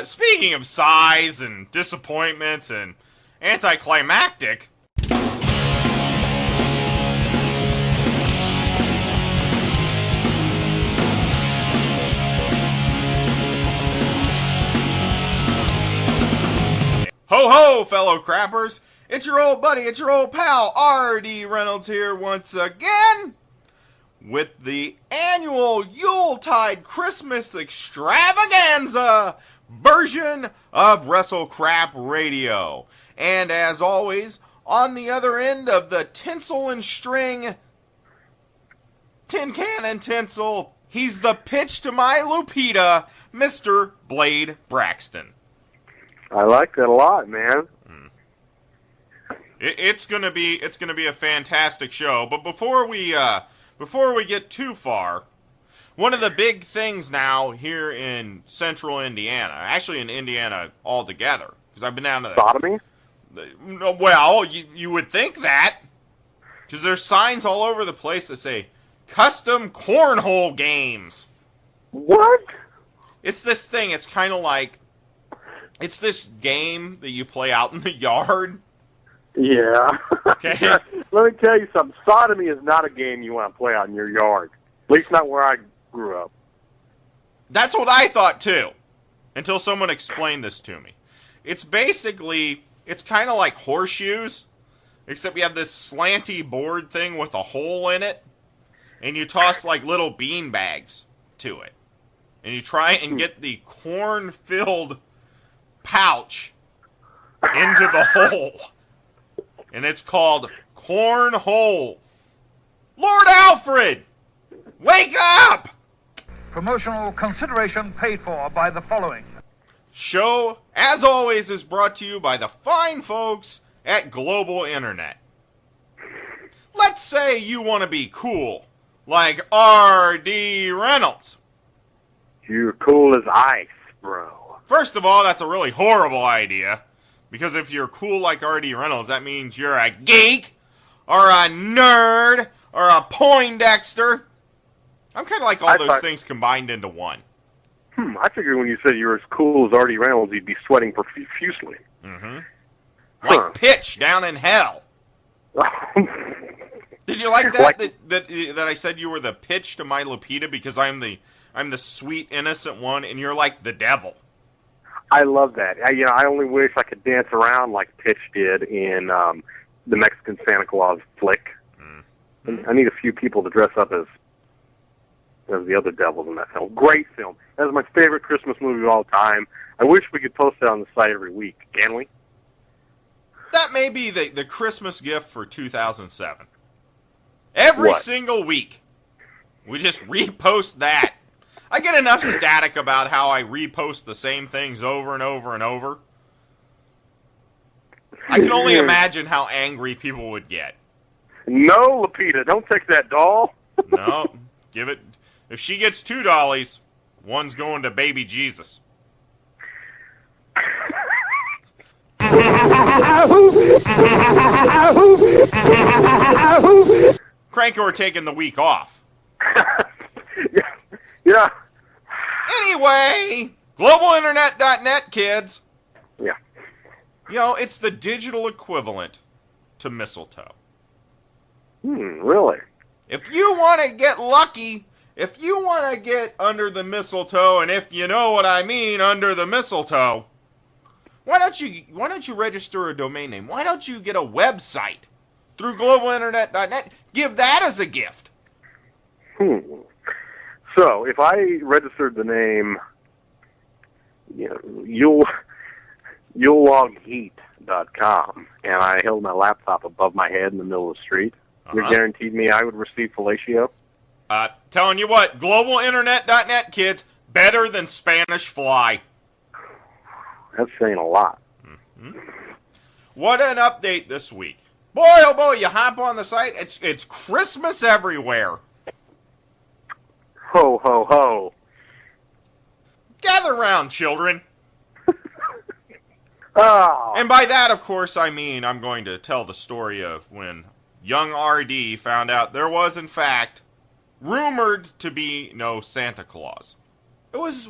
Speaking of size and disappointments and anticlimactic. Ho ho, fellow crappers! It's your old buddy, it's your old pal, R.D. Reynolds here once again with the annual Yuletide Christmas extravaganza version of Wrestle Crap Radio. And as always, on the other end of the tinsel and string, tin can and tinsel, he's the pitch to my Lupita, Mr. Blade Braxton. I like that a lot, man. It's gonna be a fantastic show. But before we get too far, one of the big things now here in Central Indiana, actually in Indiana altogether, because I've been down to sodomy. Well, you would think that, because there's signs all over the place that say custom cornhole games. What? It's this thing. It's kind of like. It's this game that you play out in the yard. Yeah. Okay. Let me tell you something. Sodomy is not a game you want to play out in your yard. At least not where I grew up. That's what I thought, too. Until someone explained this to me. It's kind of like horseshoes. Except you have this slanty board thing with a hole in it. And you toss, like, little bean bags to it. And you try and get the corn-filled pouch into the hole. And it's called Cornhole. Lord Alfred! Wake up! Promotional consideration paid for by the following. Show, as always, is brought to you by the fine folks at Global Internet. Let's say you want to be cool, like R.D. Reynolds. You're cool as ice, bro. First of all, that's a really horrible idea. Because if you're cool like R.D. Reynolds, that means you're a geek, or a nerd, or a Poindexter. I'm kind of like all those things combined into one. I figured when you said you were as cool as R.D. Reynolds, you'd be sweating profusely. Mm-hmm. Like Pitch down in hell. Did you like that? That I said you were the Pitch to my Lupita because I'm the sweet, innocent one, and you're like the devil. I love that. I only wish I could dance around like Pitch did in the Mexican Santa Claus flick. Mm-hmm. I need a few people to dress up as the other devils in that film. Great film. That is my favorite Christmas movie of all time. I wish we could post it on the site every week. Can we? That may be the Christmas gift for 2007. Every single week, we just repost that. I get enough static about how I repost the same things over and over and over. I can only imagine how angry people would get. No, Lupita, don't take that doll. No, give it. If she gets $2, one's going to baby Jesus. Cranko are taking the week off. Yeah. Anyway, globalinternet.net, kids. Yeah. It's the digital equivalent to mistletoe. Really? If you want to get lucky, if you want to get under the mistletoe, and if you know what I mean, under the mistletoe, why don't you register a domain name? Why don't you get a website through globalinternet.net? Give that as a gift. So, if I registered the name, you'llogheat.com, and I held my laptop above my head in the middle of the street, you guaranteed me I would receive fellatio? Telling you what, globalinternet.net, kids, better than Spanish Fly. That's saying a lot. Mm-hmm. What an update this week. Boy, oh boy, you hop on the site, it's Christmas everywhere. Ho, ho, ho. Gather round, children. Oh. And by that, of course, I mean I'm going to tell the story of when young R.D. found out there was, in fact, rumored to be no Santa Claus. It was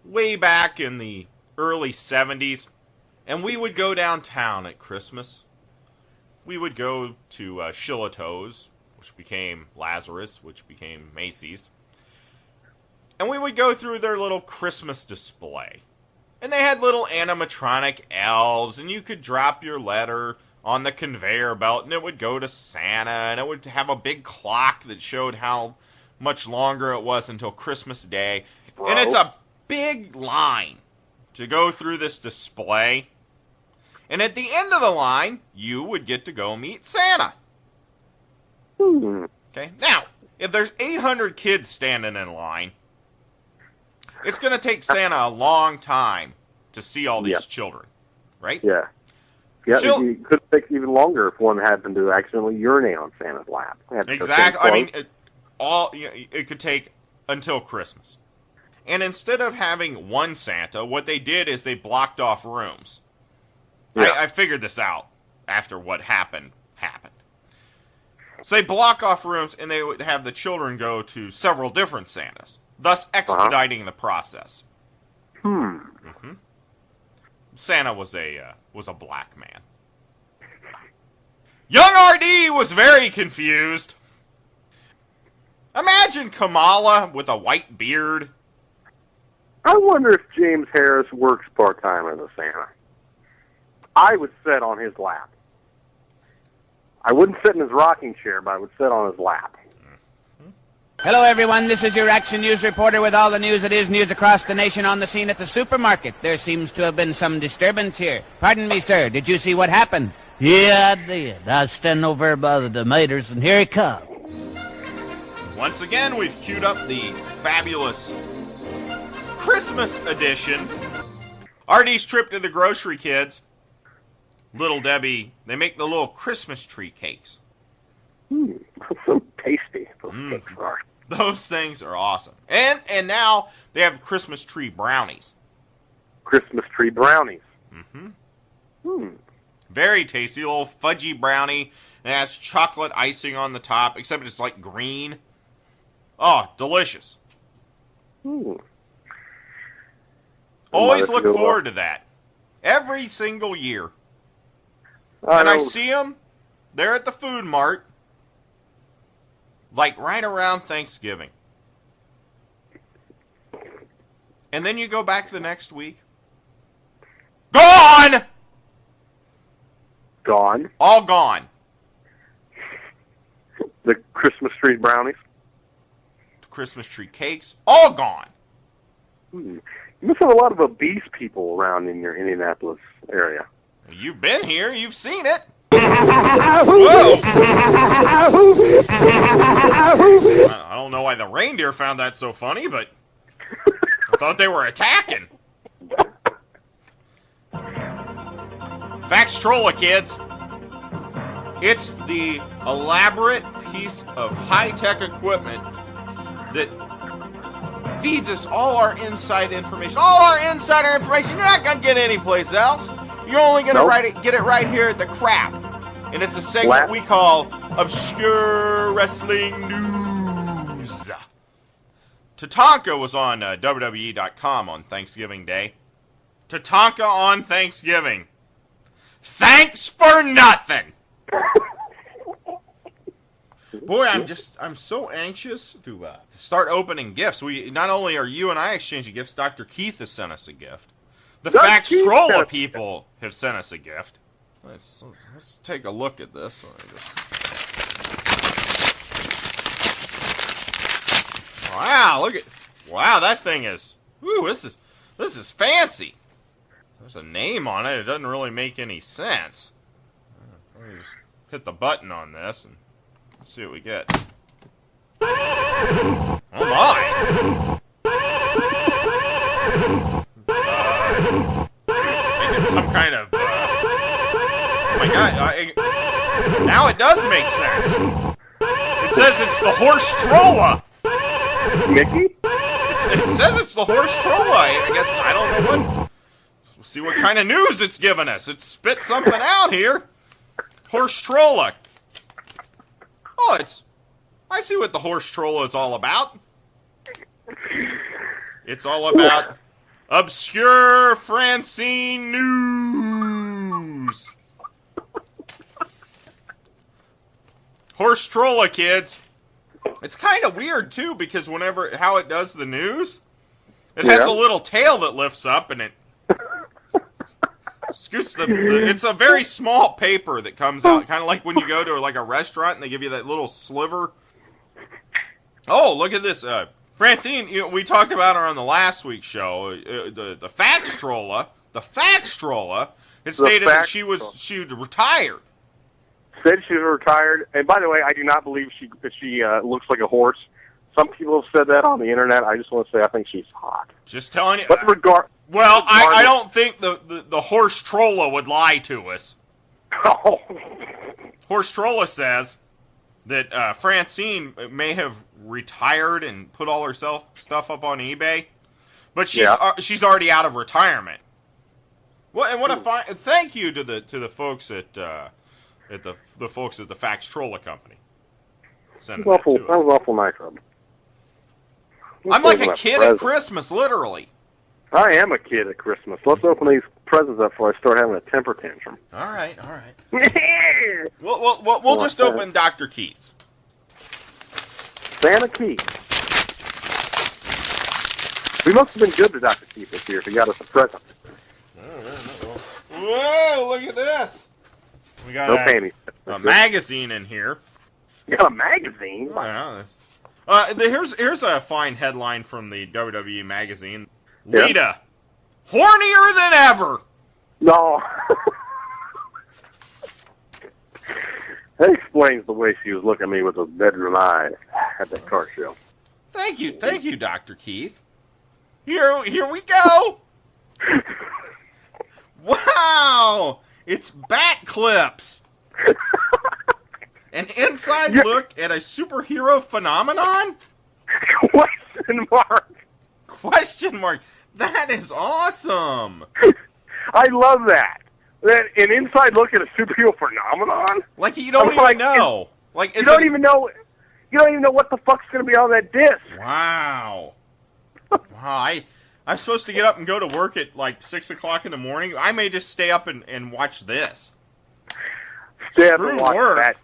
way back in the early 70s, and we would go downtown at Christmas. We would go to Shillitoe's, which became Lazarus, which became Macy's. And we would go through their little Christmas display. And they had little animatronic elves, and you could drop your letter on the conveyor belt, and it would go to Santa, and it would have a big clock that showed how much longer it was until Christmas Day. Bro. And it's a big line to go through this display. And at the end of the line, you would get to go meet Santa. Okay? Now, if there's 800 kids standing in line, it's going to take Santa a long time to see all these children, right? Yeah. Yeah, it could take even longer if one happened to accidentally urinate on Santa's lap. Exactly. I mean, it could take until Christmas. And instead of having one Santa, what they did is they blocked off rooms. Yeah. I figured this out after what happened. So they block off rooms, and they would have the children go to several different Santas, thus expediting the process. Mm-hmm. Santa was a black man. Young R.D. was very confused. Imagine Kamala with a white beard. I wonder if James Harris works part-time as a Santa. I would sit on his lap. I wouldn't sit in his rocking chair, but I would sit on his lap. Hello, everyone. This is your Action News reporter with all the news that is news across the nation on the scene at the supermarket. There seems to have been some disturbance here. Pardon me, sir. Did you see what happened? Yeah, I did. I was standing over there by the tomatoes, and here he comes. Once again, we've queued up the fabulous Christmas edition. RD's trip to the grocery, kids. Little Debbie, they make the little Christmas tree cakes. So tasty, those cakes are. Those things are awesome. And now they have Christmas tree brownies. Christmas tree brownies. Very tasty, little fudgy brownie. It has chocolate icing on the top, except it's like green. Oh, delicious. Always look forward to that. Every single year. And I see them, they're at the food mart, like right around Thanksgiving. And then you go back the next week. Gone! Gone? All gone. The Christmas tree brownies? The Christmas tree cakes, all gone. You must have a lot of obese people around in your Indianapolis area. You've been here. You've seen it. Whoa! I don't know why the reindeer found that so funny, but I thought they were attacking. HorseTrolla, kids. It's the elaborate piece of high-tech equipment that feeds us all our inside information. All our insider information. You're not going to get anyplace else. You're only going to get it right here at the crap. And it's a segment we call Obscure Wrestling News. Tatanka was on WWE.com on Thanksgiving Day. Tatanka on Thanksgiving. Thanks for nothing! Boy, I'm so anxious to start opening gifts. Not only are you and I exchanging gifts, Dr. Keith has sent us a gift. The HorseTrolla people have sent us a gift. Let's take a look at this. Wow, that thing is. Ooh, this is fancy. There's a name on it. It doesn't really make any sense. Let me just hit the button on this and see what we get. Oh my! Making some kind of. Oh my god! Now it does make sense. It says it's the HorseTrolla. Mickey? It says it's the HorseTrolla. I guess I don't know what. We'll see what kind of news it's giving us. It spit something out here. HorseTrolla. Oh, I see what the HorseTrolla is all about. It's all about Obscure Francine news. HorseTrolla, kids. It's kind of weird, too, because how it does the news, it has a little tail that lifts up, and it scoots it's a very small paper that comes out, kind of like when you go to like a restaurant and they give you that little sliver. Oh, look at this. Francine, we talked about her on the last week's show. The HorseTrolla. It stated that she retired. Said she was retired. And by the way, I do not believe she looks like a horse. Some people have said that on the internet. I just want to say I think she's hot. Just telling you. But I don't think the HorseTrolla would lie to us. Oh. HorseTrolla says that Francine may have retired and put all her stuff up on eBay, but she's already out of retirement. Well, and what a thank you to the folks at the folks at the HorseTrolla company. That was awful nice of them. I'm like a kid at Christmas, literally. I am a kid at Christmas. Let's open these presents up before I start having a temper tantrum. All right. We'll just open Dr. Keith's. Santa Keith. We must have been good to Dr. Keith this year if he got us a present. Whoa, look at this. We got a magazine in here. You got a magazine? Here's a fine headline from the WWE magazine. Lupita, hornier than ever. No. That explains the way she was looking at me with those bedroom eyes at that car show. Thank you, Dr. Keith. Here we go. Wow, it's back clips. An inside look at a superhero phenomenon? Question mark. That is awesome. I love that. An inside look at a superhero phenomenon? Like you don't even know. You don't even know what the fuck's going to be on that disc. Wow. I'm supposed to get up and go to work at like 6 o'clock in the morning. I may just stay up and watch this. Stay up and watch that.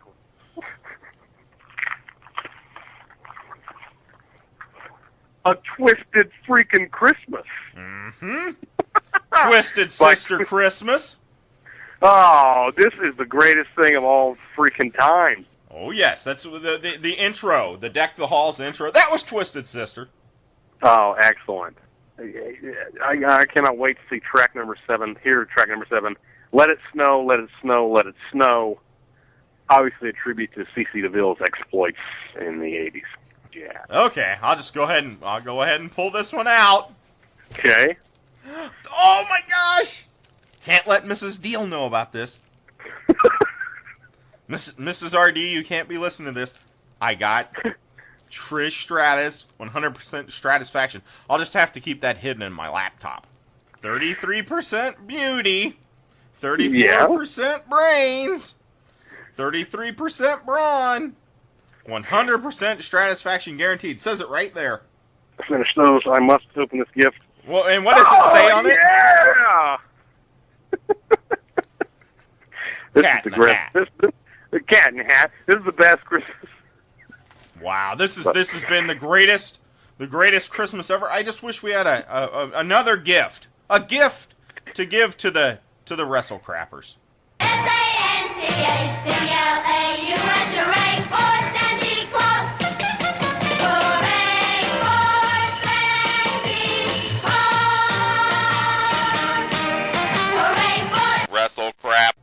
A twisted freaking Christmas. Mm-hmm. Twisted Sister Christmas. Oh, this is the greatest thing of all freaking time. Oh, yes. That's the intro. The Deck the Halls intro. That was Twisted Sister. Oh, excellent. I cannot wait to see track number 7. Here, track number 7. Let It Snow, Let It Snow, Let It Snow. Obviously a tribute to C.C. DeVille's exploits in the 80s. Yeah. Okay, I'll go ahead and pull this one out. Okay. Oh my gosh! Can't let Mrs. Deal know about this. Mrs. RD, you can't be listening to this. I got Trish Stratus, 100% Stratisfaction. I'll just have to keep that hidden in my laptop. 33% beauty, 34% brains, 33% brawn. 100% Stratisfaction guaranteed. It says it right there. Finish those. I must open this gift. Well, and what does it say on it? Yeah! This Cat is in the hat. The cat in the hat. This is the best Christmas. Wow, this has been the greatest Christmas ever. I just wish we had another gift, a gift to give to the Wrestle Crappers. SANCACL